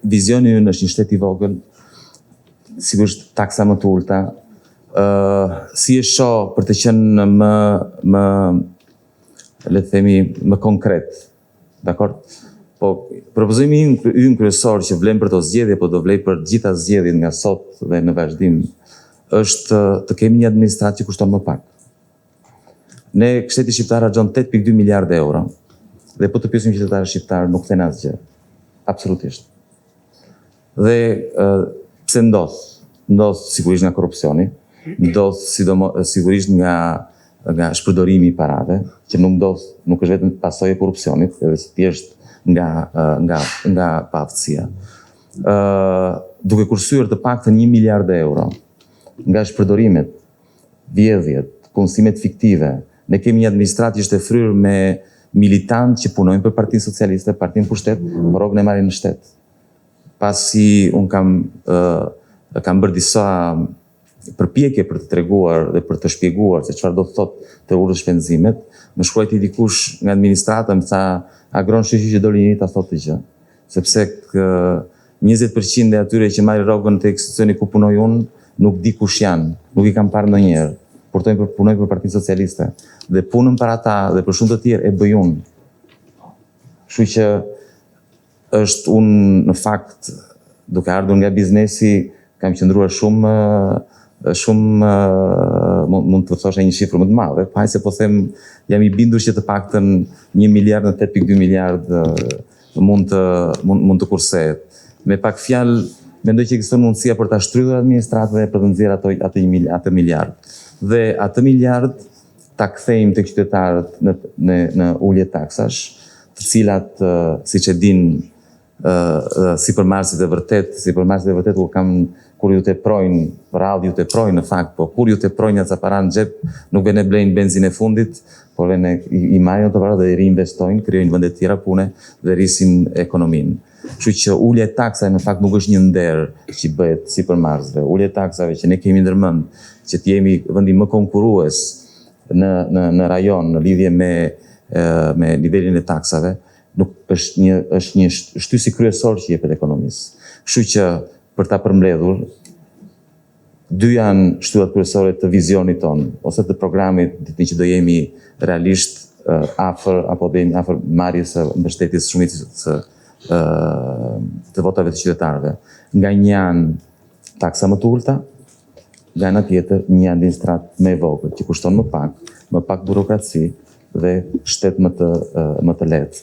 Vizioni ynë është një shtet i vogël, sigurisht taksa më të ulta, si e shoh për të qenë më le të themi më konkret, dakor? Po propozimi ynë kryesor që vlen për të zgjedhje, po do vlej për gjitha zgjedhjet nga sot dhe në vazhdim, është të kemi një administratë që kushton më pak. Ne shteti shqiptar harxhon 8.2 miliardë euro dhe po të pyesim qytetarët shqiptar nuk thënë asgjë. Absolutisht. Dhe pse ndodh? Ndodh sigurisht nga korrupsioni, ndodh sigurisht nga shpërdorimi i parave, që nuk është vetëm pasojë e korrupsionit, edhe thjesht nga paaftësia. Duke kursyer të paktën 1 miliardë euro nga shpërdorimet, vjedhjet, punësimet fiktive, ne kemi një administratë që është e fryrë me militantë që punojnë për Partinë Socialiste, Partinë Pushtet, por rrogën e marrin në shtet. Pasi unë kam bërë disa përpjekje për të treguar dhe për të shpjeguar se çfarë do të thotë të urrës shpenzimet, më shkruajti dikush nga administrata, më tha, agron shoqë që doli një ta thotë të gjë. Sepse 20% e atyre që marrin rrogën te institucioni ku punoj unë, nuk di kush janë, nuk i kam parë ndonjëherë. Punoj për Partinë Socialiste dhe punën për ata dhe për shumë të tjerë e bëj unë. Kështu që është unë në fakt, duke ardhur nga biznesi, kam qëndruar shumë mund të thosha një shifër më të madhe, pa se po them jam i bindur që të paktën 1 miliard në 8.2 miliard mund të kursehet. Me pak fjalë, mendoj që ekziston mundësia për ta shtrydhur administratën dhe për të nxjerrë atë miliard. Dhe atë miliard ta kthejmë tek qytetarët në ulje taksash, të cilat, siç e dinë sipërmarrësit e vërtet kur ju teprojnë, rrallë ju teprojnë në fakt, po kur ju teprojnë atë para në xhep, nuk vjen e blejnë benzinë e fundit, por vjen i marrin ato para dhe i reinvestojnë, krijojnë vende të tjera pune dhe rrisin ekonominë. Kështu që ulja e taksave në fakt nuk është një nder që bëhet sipërmarrësve. Ulja e taksave që ne kemi ndërmend që të jemi vendi më konkurrues në rajon në lidhje me nivelin e taksave, nuk është një shtysi kryesor që jepet ekonomisë. Kështu që për ta përmbledhur, dy janë shtyllat kryesore të vizionit tonë, ose të programit ditën që do jemi realisht afër apo do jemi afër marrjes së mbështetjes së shumicës të votave të qytetarëve. Nga një anë taksa më të ulta, nga ana tjetër një administrat më e vogël që kushton më pak burokraci dhe shtet më të lehtë.